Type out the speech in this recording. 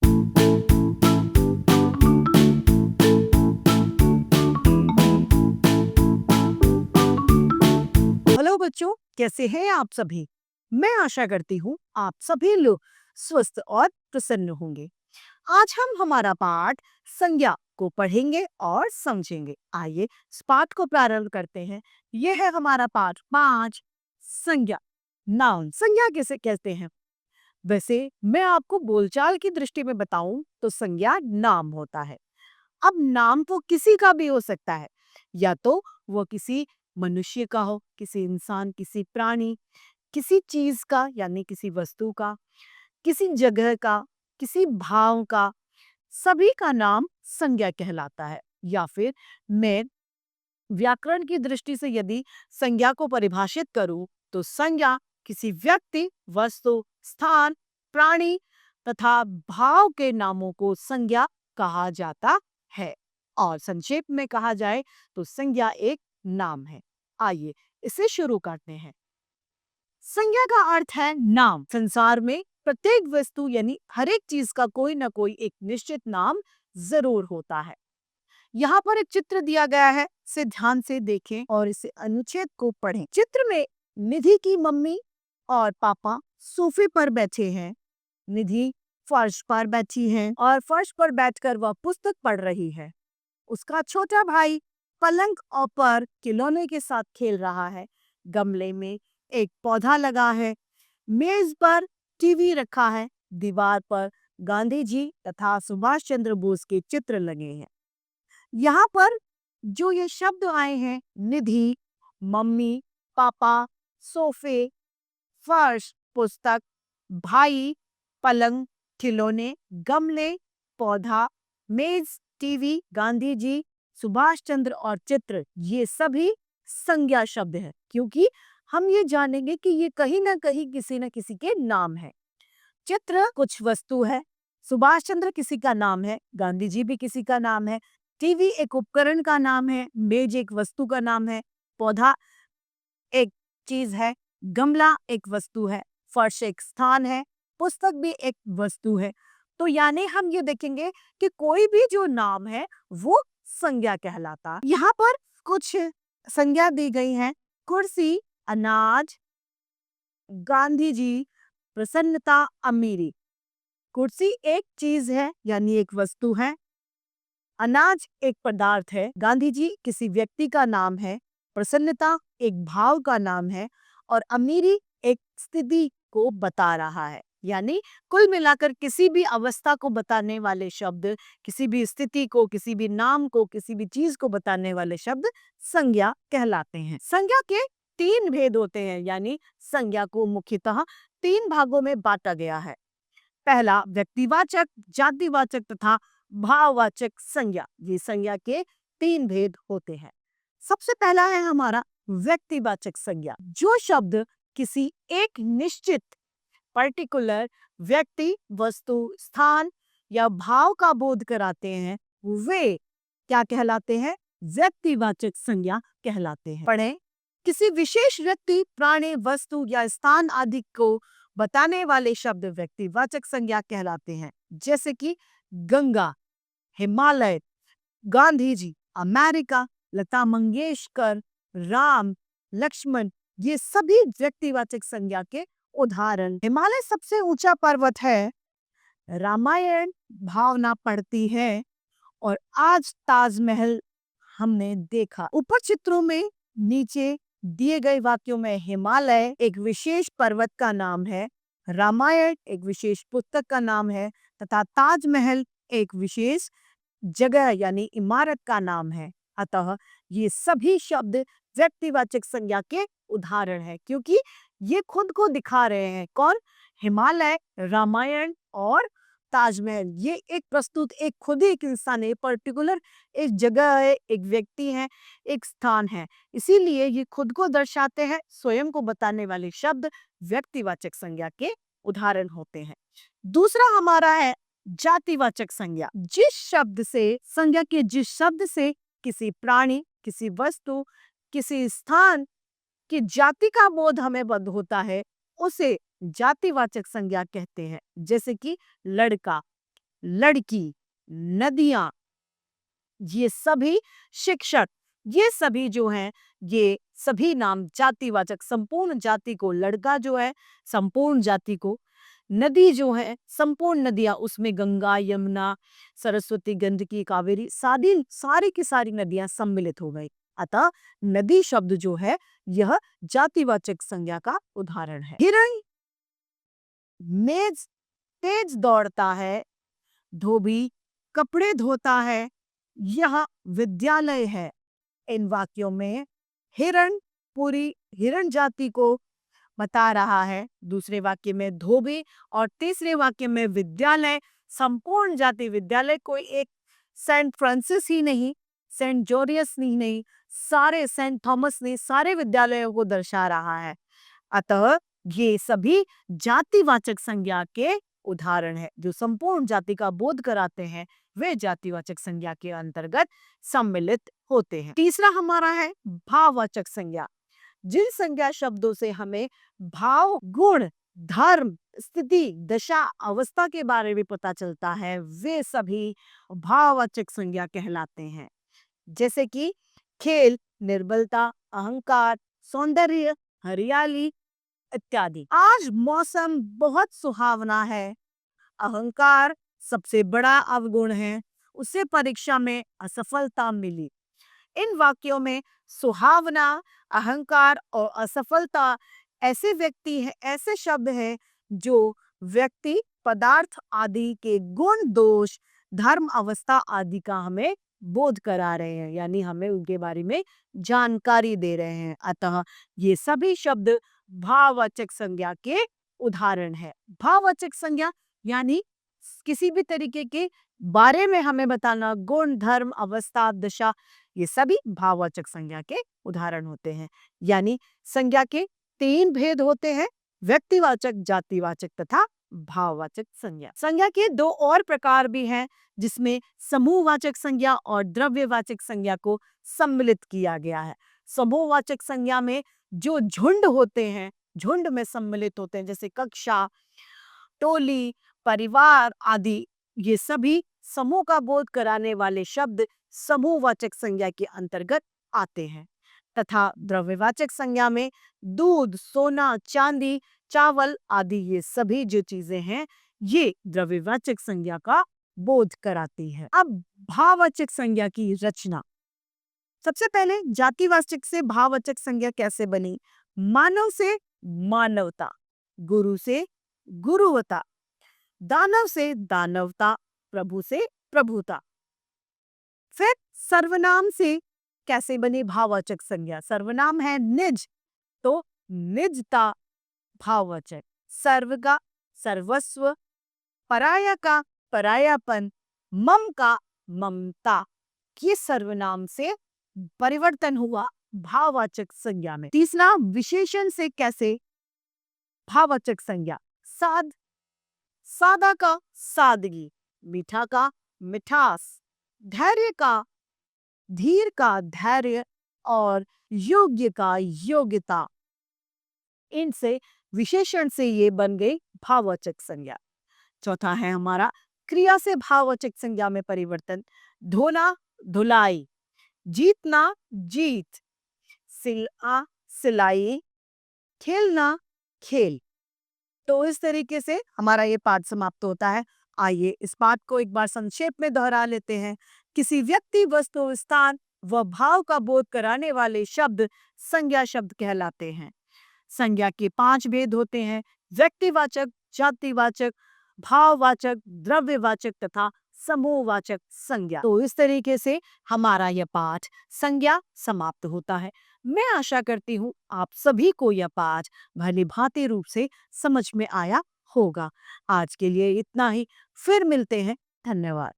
Hello बच्चों, कैसे हैं आप सभी? मैं आशा करती हूँ आप सभी लोग स्वस्थ और प्रसन्न होंगे। आज हम हमारा पाठ संज्ञा को पढ़ेंगे और समझेंगे। आइए इस पाठ को प्रारंभ करते हैं। यह है हमारा पाठ 5 संज्ञा। नाउन संज्ञा किसे कहते हैं? वैसे मैं आपको बोलचाल की दृष्टि में बताऊं तो संज्ञा नाम होता है। अब नाम तो किसी का भी हो सकता है, या तो वो किसी मनुष्य का हो, किसी इंसान, किसी प्राणी, किसी चीज का यानी किसी वस्तु का, किसी जगह का, किसी भाव का, सभी का नाम संज्ञा कहलाता है। या फिर मैं व्याकरण की दृष्टि से यदि संज्ञा को परिभाषित करूं तो संज्ञा किसी व्यक्ति, वस्तु, स्थान, प्राणी तथा भाव के नामों को संज्ञा कहा जाता है। और संक्षेप में कहा जाए तो संज्ञा एक नाम है। आइए इसे शुरू करते हैं। संज्ञा का अर्थ है नाम। संसार में प्रत्येक वस्तु यानी हर एक चीज का कोई ना कोई एक निश्चित नाम जरूर होता है। यहाँ पर एक चित्र दिया गया है, इसे ध्यान से देखें और इसे अनुच्छेद को पढ़ें। चित्र में निधि की मम्मी और पापा सोफे पर बैठे हैं। निधि फर्श पर बैठी है और फर्श पर बैठकर वह पुस्तक पढ़ रही है। उसका छोटा भाई पलंग पर खिलौने के साथ खेल रहा है। गमले में एक पौधा लगा है। मेज पर टीवी रखा है। दीवार पर गांधी जी तथा सुभाष चंद्र बोस के चित्र लगे हैं। यहाँ पर जो ये शब्द आए हैं, निधि, मम्मी, पापा, सोफे, फर्श, पुस्तक, भाई, पलंग, खिलौने, गमले, पौधा, मेज, टीवी, गांधी जी, सुभाष चंद्र और चित्र, ये सभी संज्ञा शब्द हैं, क्योंकि हम ये जानेंगे कि ये कहीं ना कहीं किसी न किसी के नाम है। चित्र कुछ वस्तु है, सुभाष चंद्र किसी का नाम है, गांधी जी भी किसी का नाम है, टीवी एक उपकरण का नाम है, मेज एक वस्तु का नाम है, पौधा एक चीज है, गमला एक वस्तु है, फर्श एक स्थान है, पुस्तक भी एक वस्तु है। तो यानी हम ये देखेंगे कि कोई भी जो नाम है वो संज्ञा कहलाता। यहाँ पर कुछ संज्ञा दी गई हैं। कुर्सी, अनाज, गांधी जी, प्रसन्नता, अमीरी। कुर्सी एक चीज है यानी एक वस्तु है। अनाज एक पदार्थ है। गांधी जी किसी व्यक्ति का नाम है। प्रसन्नता एक भाव का नाम है और अमीरी एक स्थिति को बता रहा है। यानी कुल मिलाकर किसी भी अवस्था को बताने वाले शब्द, किसी भी स्थिति को, किसी भी नाम को, किसी भी चीज को बताने वाले शब्द संज्ञा कहलाते हैं। संज्ञा के 3 भेद होते हैं, यानी संज्ञा को मुख्यतः 3 भागों में बांटा गया है। पहला व्यक्तिवाचक, जातिवाचक तथा भाववाचक संज्ञा। ये संज्ञा के 3 भेद होते हैं। सबसे पहला है हमारा व्यक्तिवाचक संज्ञा। जो शब्द किसी एक निश्चित पर्टिकुलर व्यक्ति, वस्तु, स्थान या भाव का बोध कराते हैं, वे क्या कहलाते हैं? व्यक्तिवाचक संज्ञा कहलाते हैं। पढ़ें। किसी विशेष व्यक्ति, प्राणी, वस्तु या स्थान आदि को बताने वाले शब्द व्यक्तिवाचक संज्ञा कहलाते हैं। जैसे कि गंगा, हिमालय, गांधी जी, अमेरिका, लता मंगेशकर, राम, लक्ष्मण, ये सभी व्यक्तिवाचक संज्ञा के उदाहरण। हिमालय सबसे ऊंचा पर्वत है। रामायण भावना पड़ती है और आज ताजमहल हमने देखा। ऊपर चित्रों में नीचे दिए गए वाक्यों में हिमालय एक विशेष पर्वत का नाम है, रामायण एक विशेष पुस्तक का नाम है तथा ताजमहल एक विशेष जगह यानी इमारत का नाम है। अतः ये सभी शब्द व्यक्तिवाचक संज्ञा के उदाहरण हैं, क्योंकि ये खुद को दिखा रहे हैं। कौन? हिमालय, रामायण और ताजमहल। ये एक प्रस्तुत, एक खुद ही एक इंसान है, पर्टिकुलर एक जगह है, एक व्यक्ति है, एक स्थान है। इसीलिए ये खुद को दर्शाते हैं। स्वयं को बताने वाले शब्द व्यक्तिवाचक संज्ञा के उदाहरण होते हैं। दूसरा हमारा है जातिवाचक संज्ञा। जिस शब्द से किसी प्राणी, किसी वस्तु, किसी स्थान की जाति का बोध हमें बद्ध होता है, उसे जातिवाचक संज्ञा कहते हैं। जैसे कि लड़का, लड़की, नदियां, ये सभी शिक्षक, ये सभी जो हैं, ये सभी नाम जातिवाचक, संपूर्ण जाति को, लड़का जो है संपूर्ण जाति को, नदी जो है संपूर्ण नदियां, उसमें गंगा, यमुना, सरस्वती, गंडकी, कावेरी, सारी की सारी नदियां सम्मिलित हो गई। अतः नदी शब्द जो है यह जातिवाचक संज्ञा का उदाहरण है। हिरण मेज तेज दौड़ता है, धोबी कपड़े धोता है, यह विद्यालय है। इन वाक्यों में हिरण पूरी हिरण जाति को बता रहा है, दूसरे वाक्य में धोबी, और तीसरे वाक्य में विद्यालय, संपूर्ण जाति विद्यालय। कोई एक सेंट फ्रांसिस ही नहीं, सेंट जोरियस ही नहीं, सारे सेंट थॉमस ने सारे विद्यालयों को दर्शा रहा है। अतः ये सभी जातिवाचक संज्ञा के उदाहरण है, जो संपूर्ण जाति का बोध कराते हैं, वे जातिवाचक संज्ञा के अंतर्गत सम्मिलित होते हैं। तीसरा हमारा है भाववाचक संज्ञा। जिन संज्ञा शब्दों से हमें भाव, गुण, धर्म, स्थिति, दशा, अवस्था के बारे में पता चलता है, वे सभी भाववाचक संज्ञा कहलाते हैं। जैसे कि खेल, निर्बलता, अहंकार, सौंदर्य, हरियाली इत्यादि। आज मौसम बहुत सुहावना है, अहंकार सबसे बड़ा अवगुण है, उसे परीक्षा में असफलता मिली। इन वाक्यों में सुहावना, अहंकार और असफलता ऐसे व्यक्ति है, ऐसे शब्द हैं जो व्यक्ति, पदार्थ आदि के गुण, दोष, धर्म, अवस्था आदि का हमें बोध करा रहे हैं, यानी हमें उनके बारे में जानकारी दे रहे हैं। अतः ये सभी शब्द भाववाचक संज्ञा के उदाहरण है। भाववाचक संज्ञा यानी किसी भी तरीके के बारे में हमें बताना, गुण, धर्म, अवस्था, दशा, ये सभी भाववाचक संज्ञा के उदाहरण होते हैं। यानी संज्ञा के 3 भेद होते हैं, व्यक्तिवाचक, जातिवाचक तथा भाववाचक संज्ञा। संज्ञा के 2 और प्रकार भी हैं, जिसमें समूहवाचक संज्ञा और द्रव्यवाचक संज्ञा को सम्मिलित किया गया है। समूहवाचक संज्ञा में जो झुंड होते हैं, झुंड में सम्मिलित होते हैं, जैसे कक्षा, टोली, परिवार आदि, ये सभी समूह का बोध कराने वाले शब्द समूहवाचक संज्ञा के अंतर्गत आते हैं। तथा द्रव्यवाचक संज्ञा में दूध, सोना, चांदी, चावल आदि, ये सभी जो चीजें हैं, ये द्रव्यवाचक संज्ञा का बोध कराती है। अब भाववाचक संज्ञा की रचना। सबसे पहले जातिवाचक से भाववाचक संज्ञा कैसे बनी? मानव से मानवता, गुरु से गुरुवता, दानव से दानवता, प्रभु से प्रभुता। फिर सर्वनाम से कैसे बनी भाववाचक संज्ञा? सर्वनाम है निज, तो निजता भाववाचक, सर्व का सर्वस्व, पराया का परायापन, मम का ममता, ये सर्वनाम से परिवर्तन हुआ भाववाचक संज्ञा में। तीसरा, विशेषण से कैसे भाववाचक संज्ञा? साध, सादा का सादगी, मीठा का मिठास, धैर्य का धीर का धैर्य, और योग्य का योग्यता। इनसे विशेषण से ये बन गई भाववाचक संज्ञा। चौथा है हमारा क्रिया से भाववाचक संज्ञा में परिवर्तन। धोना धुलाई, जीतना जीत, सिला सिलाई, खेलना खेल। तो इस तरीके से हमारा ये पाठ समाप्त होता है। आइए इस पाठ को एक बार संक्षेप में दोहरा लेते हैं। किसी व्यक्ति, वस्तु, स्थान व भाव का बोध कराने वाले शब्द संज्ञा शब्द कहलाते हैं। संज्ञा के 5 भेद होते हैं: व्यक्तिवाचक, जातिवाचक, भाववाचक, द्रव्यवाचक तथा समूहवाचक संज्ञा। तो इस तरीके से हमारा यह पाठ संज्ञा समाप्त होता है। मैं आशा करती हूँ आप सभी को यह पाठ भली भांति रूप से समझ में आया होगा। आज के लिए इतना ही, फिर मिलते हैं। धन्यवाद।